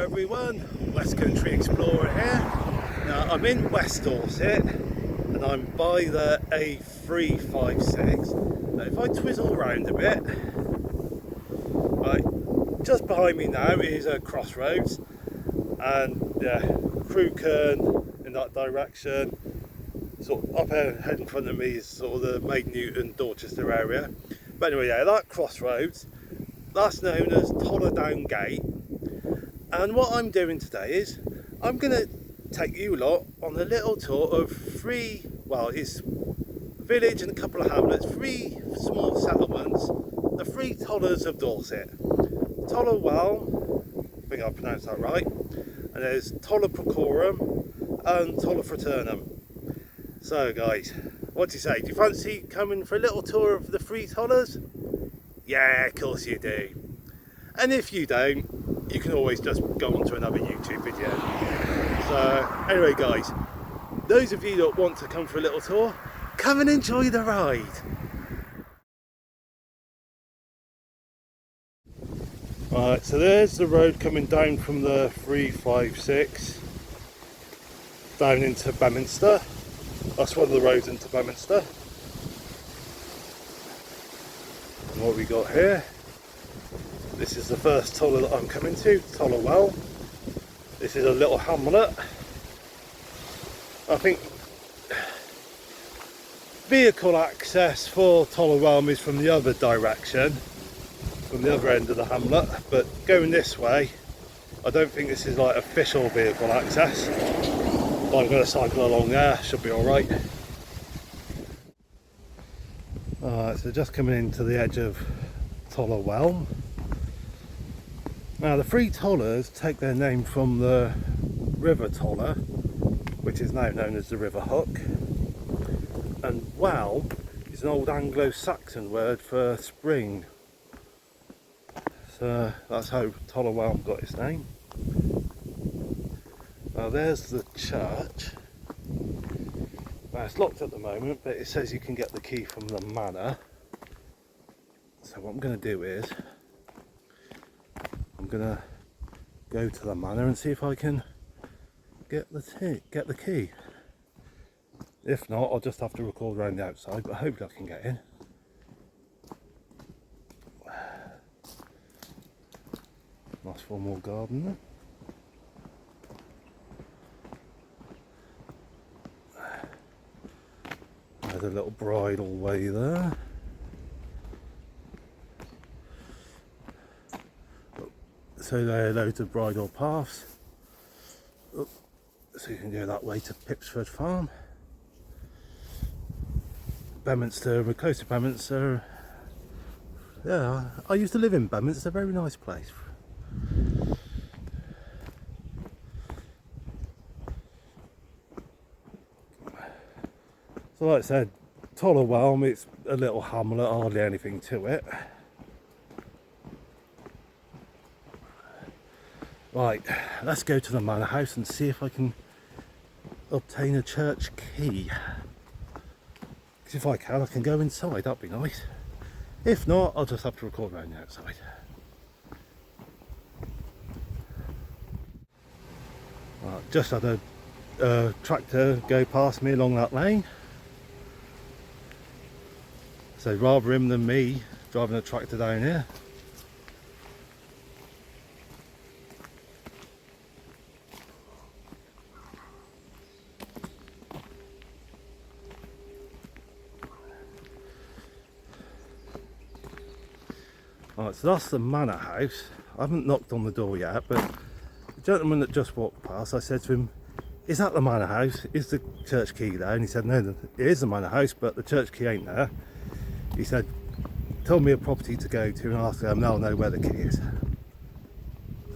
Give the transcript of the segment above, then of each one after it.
everyone, West Country Explorer here. Now I'm in West Dorset and I'm by the A356. Now if I twizzle around a bit, right, just behind me now is a crossroads and Porcorum in that direction. Sort of up ahead in front of me is sort of the Maid Newton Dorchester area. But anyway, yeah, that crossroads, that's known as Toller Down Gate. And what I'm doing today is I'm going to take you lot on a little tour of it's village and a couple of hamlets, three small settlements, the three Tollers of Dorset. Toller Whelme, I think I pronounced that right, and there's Toller Porcorum and Toller Fraternum. So guys, what do you say? Do you fancy coming for a little tour of the three Tollers? Yeah, of course you do. And if you don't, you can always just go on to another YouTube video. So anyway guys, those of you that want to come for a little tour, come and enjoy the ride. Right, so there's the road coming down from the 356 down into Bedminster. That's one of the roads into Bedminster. And what we got here, this is the first Toller that I'm coming to, Toller Whelme. This is a little hamlet. I think vehicle access for Toller Whelme is from the other direction, from the other end of the hamlet, but going this way, I don't think this is like official vehicle access. But I'm going to cycle along there, should be alright. Alright, so just coming into the edge of Toller Whelme. Now the three Tollers take their name from the River Toller, which is now known as the River Hook, and Whelme is an old Anglo-Saxon word for spring, so that's how Toller Whelme got its name. Now there's the church. Now it's locked at the moment, but it says you can get the key from the manor, so what I'm going to do is I'm gonna go to the manor and see if I can get the key. If not, I'll just have to record around the outside, but hopefully I can get in. Nice formal garden there. There's a little bridle way there. So there are loads of bridle paths, so you can go that way to Pipsford Farm. Bedminster, we're close to Bedminster. Yeah, I used to live in Bedminster, very nice place. So like I said, Toller Whelme, it's a little hamlet, hardly anything to it. Right, let's go to the manor house and see if I can obtain a church key. Because if I can go inside, that'd be nice. If not, I'll just have to record around the outside. Right, just had a tractor go past me along that lane. So rather him than me driving a tractor down here. Alright, so that's the manor house. I haven't knocked on the door yet, but the gentleman that just walked past, I said to him, is that the manor house? Is the church key there? And he said, no, it is the manor house, but the church key ain't there. He said, tell me a property to go to and ask them, they'll know where the key is. So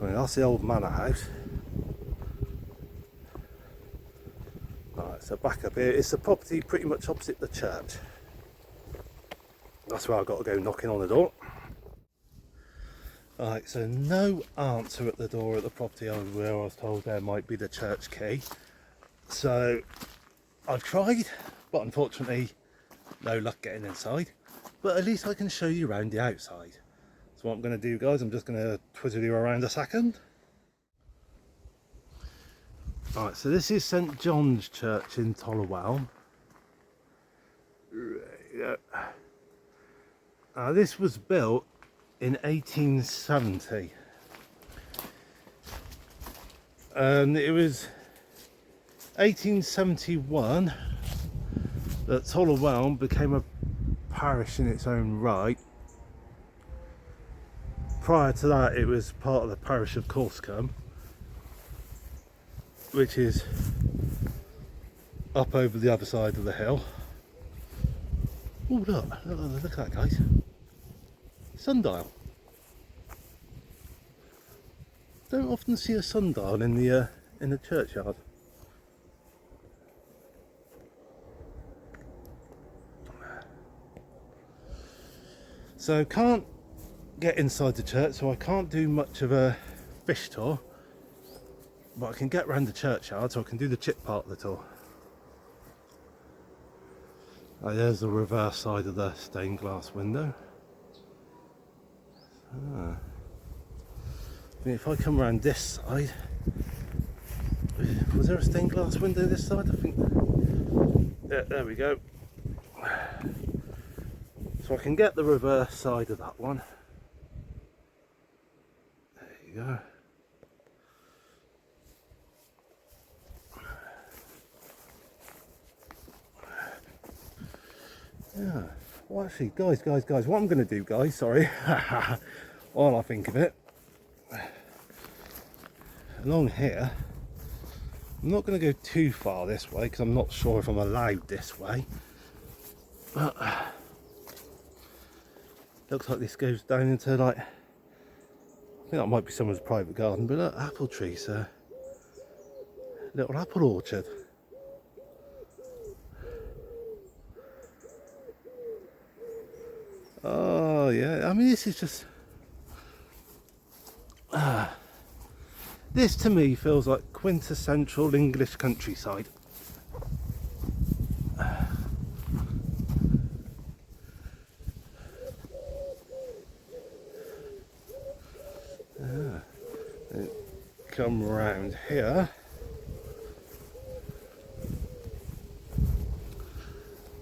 that's the old manor house. Alright, so back up here, it's the property pretty much opposite the church. That's where I've got to go knocking on the door. Alright, so no answer at the door at the property where I was told there might be the church key. So I've tried, but unfortunately no luck getting inside. But at least I can show you around the outside. So what I'm going to do, guys, I'm just going to twizzle you around a second. Right, so this is St John's Church in Toller Whelme. This was built in 1870, and it was 1871 that Toller Whelme became a parish in its own right. Prior to that, it was part of the parish of Porcorum, which is up over the other side of the hill. Oh, look at that, guys. Sundial. Don't often see a sundial in the churchyard. So can't get inside the church, so I can't do much of a fish tour, but I can get round the churchyard, so I can do the chip part of the tour. There's the reverse side of the stained glass window. If I come around this side, was there a stained glass window this side? I think, yeah, there we go. So I can get the reverse side of that one. There you go. Yeah. Well, actually, guys, what I'm going to do, guys, sorry, while I think of it, along here, I'm not going to go too far this way because I'm not sure if I'm allowed this way, but looks like this goes down into, like, I think that might be someone's private garden, but look, apple trees, little apple orchard. Oh yeah, I mean, this is just this to me feels like quintessential English countryside. Come round here.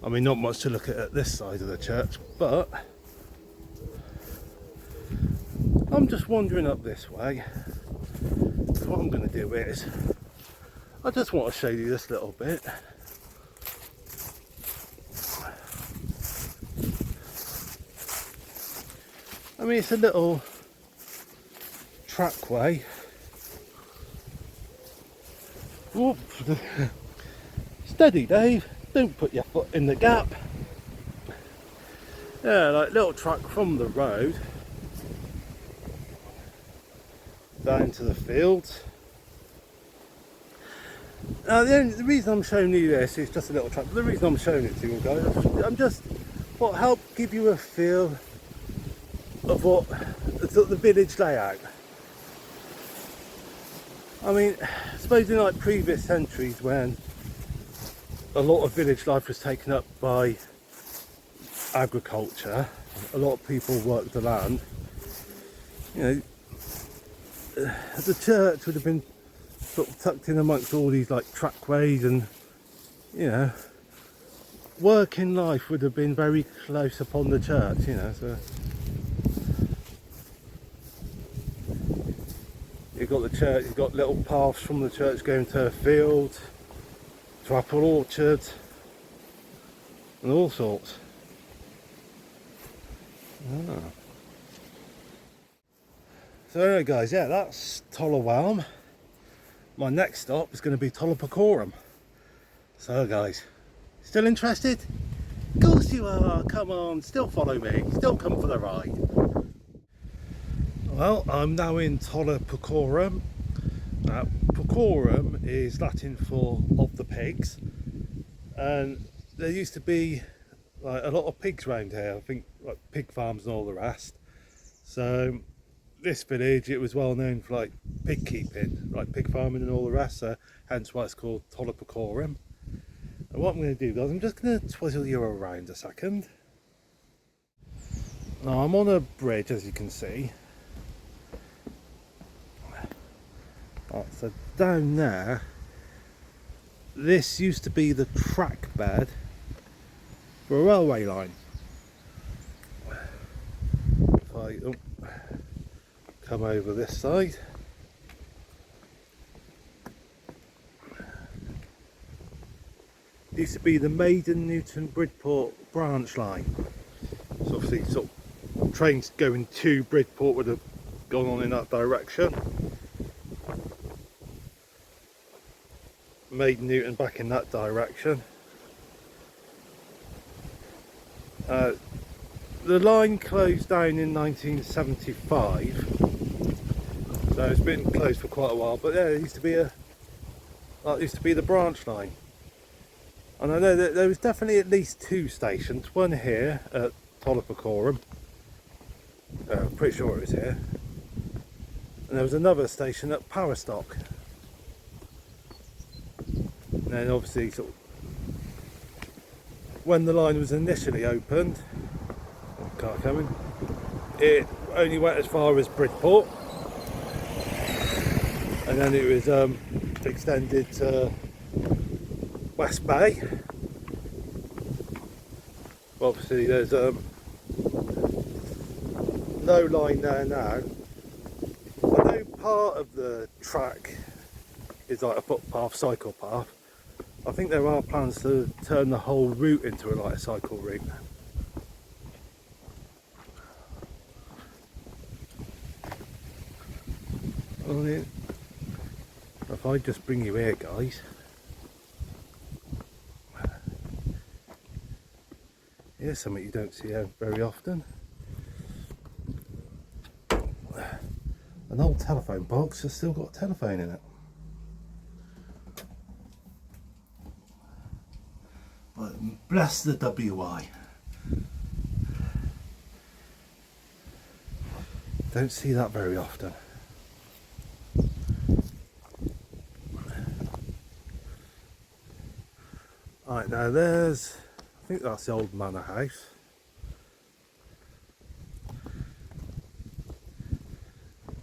I mean, not much to look at this side of the church, but I'm just wandering up this way. So what I'm going to do is, I just want to show you this little bit. I mean, it's a little trackway. Whoop. Steady, Dave. Don't put your foot in the gap. Yeah, like little track from the road down to the fields. Now the reason I'm showing you this is just a little track, but the reason I'm showing it to you guys, I'm just what help give you a feel of what the village layout. I mean, I suppose in like previous centuries when a lot of village life was taken up by agriculture, a lot of people worked the land, you know, the church would have been sort of tucked in amongst all these like trackways, and you know, working life would have been very close upon the church, you know. So you've got the church, you've got little paths from the church going to a field, to apple orchards, and all sorts. So anyway, guys, yeah, that's Toller Whelme. My next stop is going to be Toller Porcorum. So guys, still interested? Of course you are, come on, still follow me, still come for the ride. Well, I'm now in Toller Porcorum. Porcorum is Latin for of the pigs, and there used to be like a lot of pigs around here, I think, like pig farms and all the rest. So this village, it was well known for like pig keeping, like pig farming and all the rest, so hence why it's called Toller Porcorum. And what I'm going to do, guys, I'm just going to twizzle you around a second. Now I'm on a bridge, as you can see. Right, so down there this used to be the track bed for a railway line. If I come over this side, it used to be the Maiden Newton Bridport branch line. So obviously sort of trains going to Bridport would have gone on in that direction. Maiden Newton back in that direction. The line closed down in 1975, so it's been closed for quite a while. But yeah, it used to be the branch line, and I know that there was definitely at least two stations. One here at Toller Fratrum, I'm pretty sure it was here, and there was another station at Powerstock. And then obviously sort of when the line was initially opened, car coming, it only went as far as Bridport, and then it was extended to West Bay. Obviously there's no line there now. I know part of the track is like a footpath, cycle path. I think there are plans to turn the whole route into like a cycle route. If I just bring you here, guys, here's something you don't see very often. An old telephone box has still got a telephone in it. But bless the WI. Don't see that very often. Right, now there's, I think that's the old manor house.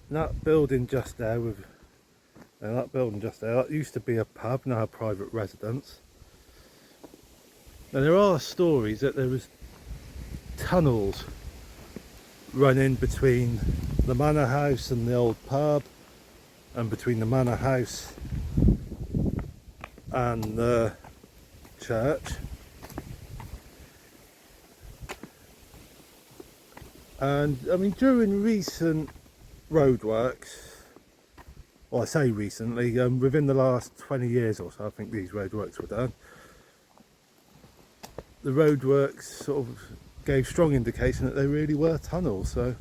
And that building just there that used to be a pub, now a private residence. Now there are stories that there was tunnels running between the manor house and the old pub, and between the manor house and the church. And I mean, during recent roadworks, well, I say recently, within the last 20 years or so, I think these roadworks were done. The roadworks sort of gave strong indication that they really were tunnels. So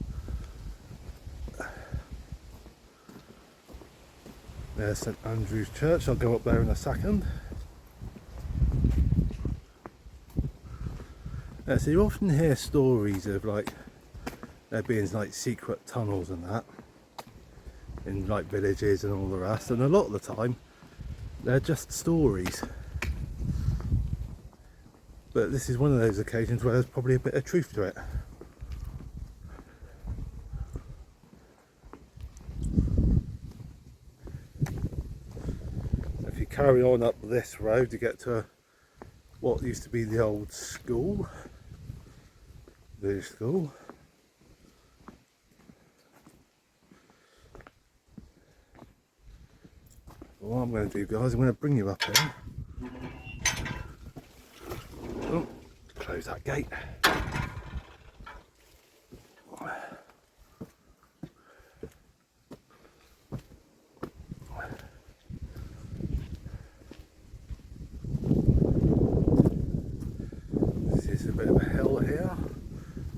there's St Andrew's Church. I'll go up there in a second. Yeah, so you often hear stories of like there being like secret tunnels and that in like villages and all the rest, and a lot of the time they're just stories. But this is one of those occasions where there's probably a bit of truth to it. If you carry on up this road, you get to what used to be the old school, village school. What I'm going to do, guys, I'm going to bring you up here. Oh, close that gate. This is a bit of a hill here.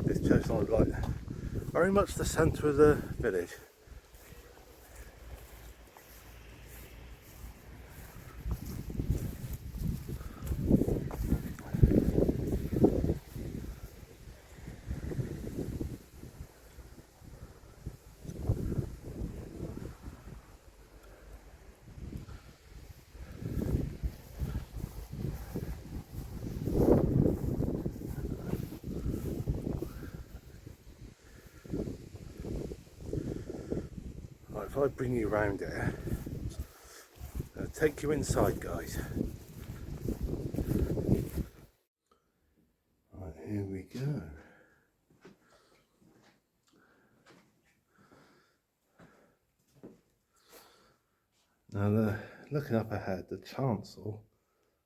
This church is like very much the centre of the village. If I bring you round here, I'll take you inside, guys. Now, looking up ahead, the chancel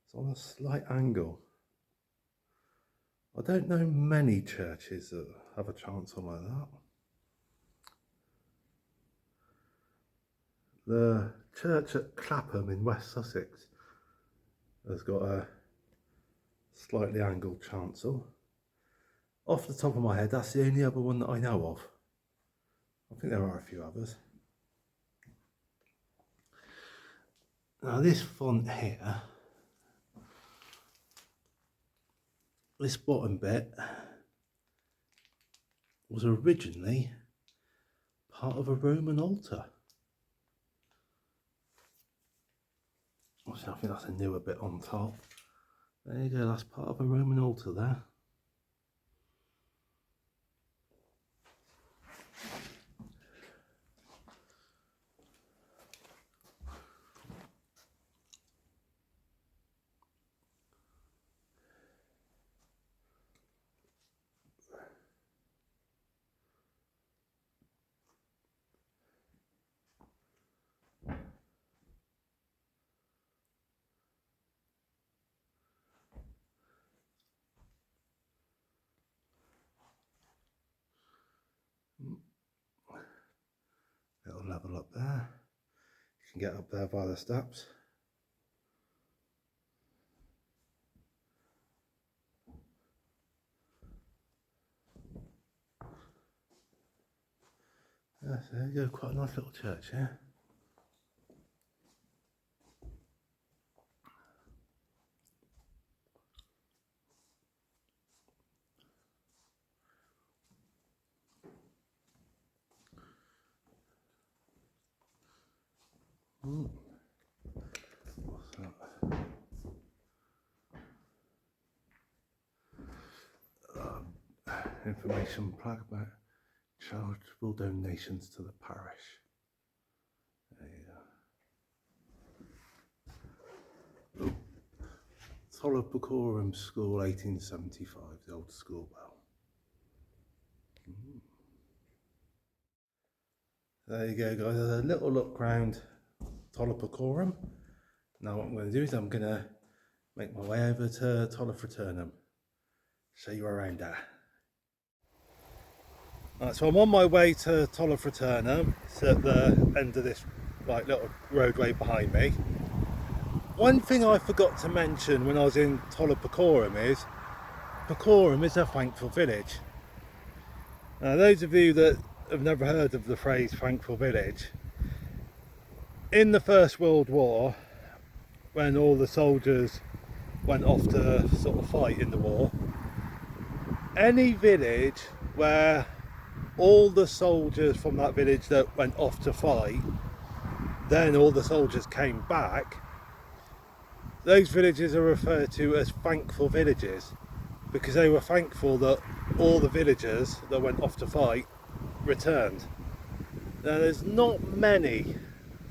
is on a slight angle. I don't know many churches that have a chancel like that. The church at Clapham in West Sussex has got a slightly angled chancel. Off the top of my head, that's the only other one that I know of. I think there are a few others. Now this font here, this bottom bit, was originally part of a Roman altar. I think that's a newer bit on top. There you go, that's part of a Roman altar there. Little level up there. You can get up there via the steps. Yes, there you go, quite a nice little church here. What's that? Information plaque about charitable donations to the parish. There you go. Toller Porcorum School, 1875, the old school bell. There you go, guys. A little look round Toller Porcorum. Now what I'm going to do is I'm going to make my way over to Toller Fraternum. Show you around there. Right, so I'm on my way to Toller Fraternum. It's at the end of this little roadway behind me. One thing I forgot to mention when I was in Toller Porcorum is Porcorum is a thankful village. Now, those of you that have never heard of the phrase thankful village, in the First World War, when all the soldiers went off to sort of fight in the war, any village where all the soldiers from that village that went off to fight, then all the soldiers came back, those villages are referred to as thankful villages, because they were thankful that all the villagers that went off to fight returned. Now, there's not many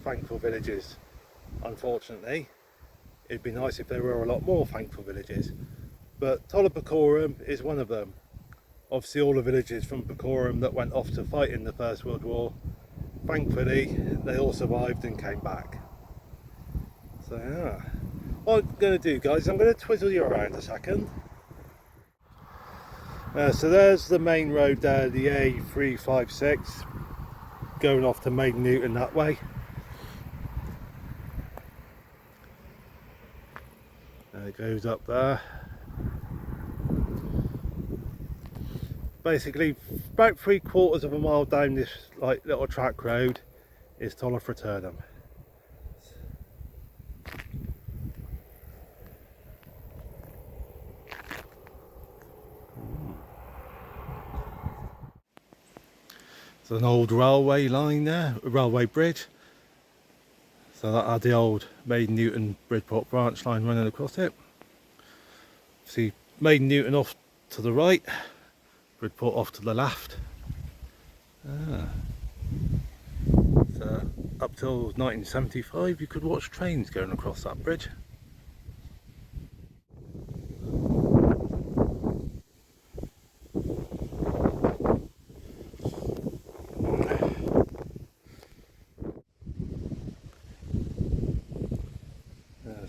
thankful villages, unfortunately. It'd be nice if there were a lot more thankful villages, but Toller Porcorum is one of them. Obviously, all the villages from Porcorum that went off to fight in the First World War, thankfully they all survived and came back. So yeah, what I'm going to do, guys, I'm going to twizzle you around a second. So there's the main road there, the A356, going off to Maiden Newton that way. It goes up there. Basically, about 3/4 of a mile down this little track road is Toller Fraternum. There's an old railway line there, a railway bridge. So that had the old Maiden Newton Bridport branch line running across it. See Maiden Newton off to the right, Bridport off to the left. So up till 1975 you could watch trains going across that bridge.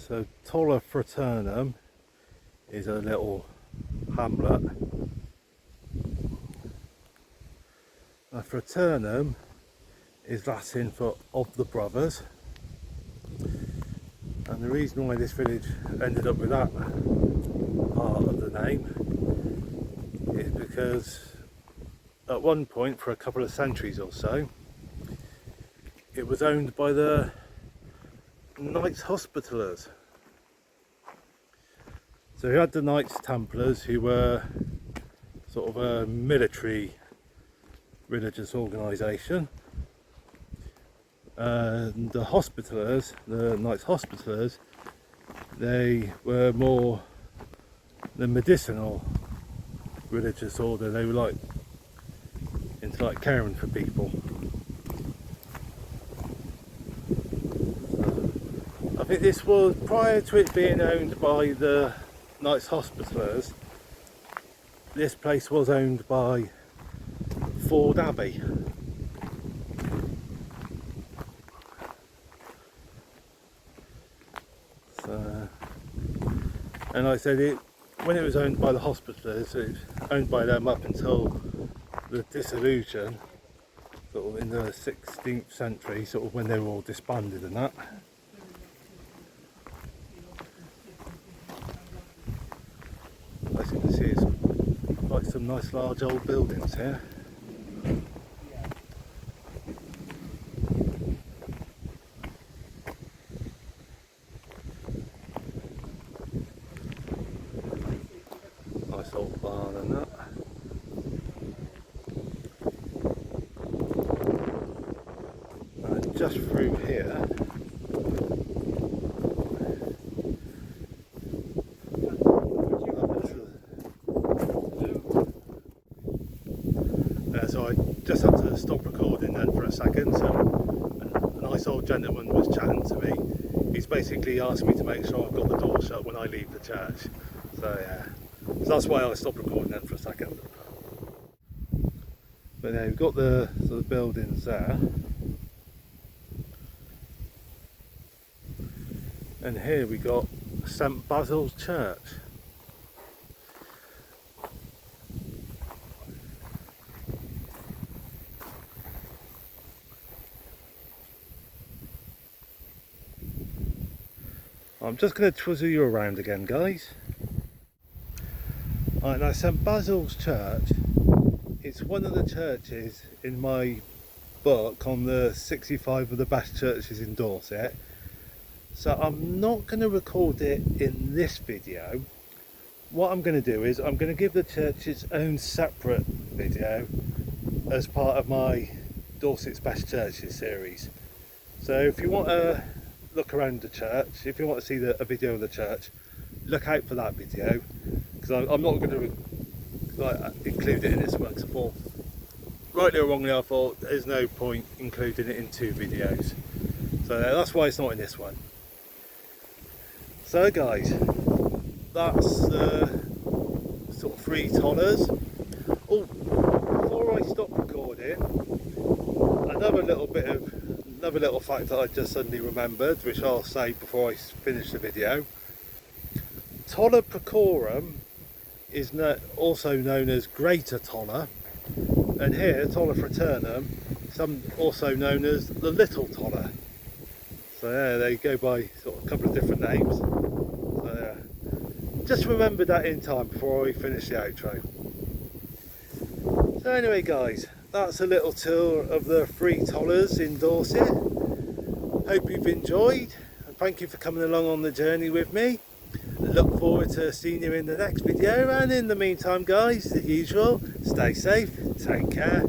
So Toller Fraternum is a little hamlet. Now, Fraternum is Latin for of the brothers, and the reason why this village ended up with that part of the name is because at one point, for a couple of centuries or so, it was owned by the Knights Hospitallers. So you had the Knights Templars, who were sort of a military religious organisation, and the Hospitallers, the Knights Hospitallers, they were more the medicinal religious order. They were like into like caring for people. I think this was prior to it being owned by the Knights Hospitallers. This place was owned by Ford Abbey. So, and like I said, when it was owned by the Hospitallers, it was owned by them up until the dissolution, sort of in the 16th century, sort of when they were all disbanded and that. As you can see, it's like some nice large old buildings here. Nice old barn and that. And just through here, so I just had to stop recording then for a second. So a nice old gentleman was chatting to me. He's basically asked me to make sure I've got the door shut when I leave the church. So yeah, so that's why I stopped recording then for a second. But yeah, we've got the sort of buildings there. And here we got St Basil's Church. I'm just going to twizzle you around again, guys. Right, now St Basil's Church, it's one of the churches in my book on the 65 of the best churches in Dorset. So I'm not going to record it in this video. What I'm going to do is I'm going to give the church its own separate video as part of my Dorset's Best Churches series. So if you want to look around the church, if you want to see a video of the church, look out for that video, because I'm not going to include it in this one, because I thought, rightly or wrongly, I thought there's no point including it in two videos. So that's why it's not in this one. So guys, that's sort of 3 Tollers. Oh, before I stop recording, another little fact that I just suddenly remembered, which I'll say before I finish the video. Toller Porcorum is also known as Greater Toller, and here, Toller Fraternum, some also known as the Little Toller. So yeah, they go by sort of a couple of different names. So yeah, just remember that in time before I finish the outro. So anyway guys, that's a little tour of the 3 Tollers in Dorset. Hope you've enjoyed, and thank you for coming along on the journey with me. Look forward to seeing you in the next video, and in the meantime guys, as usual, stay safe, take care.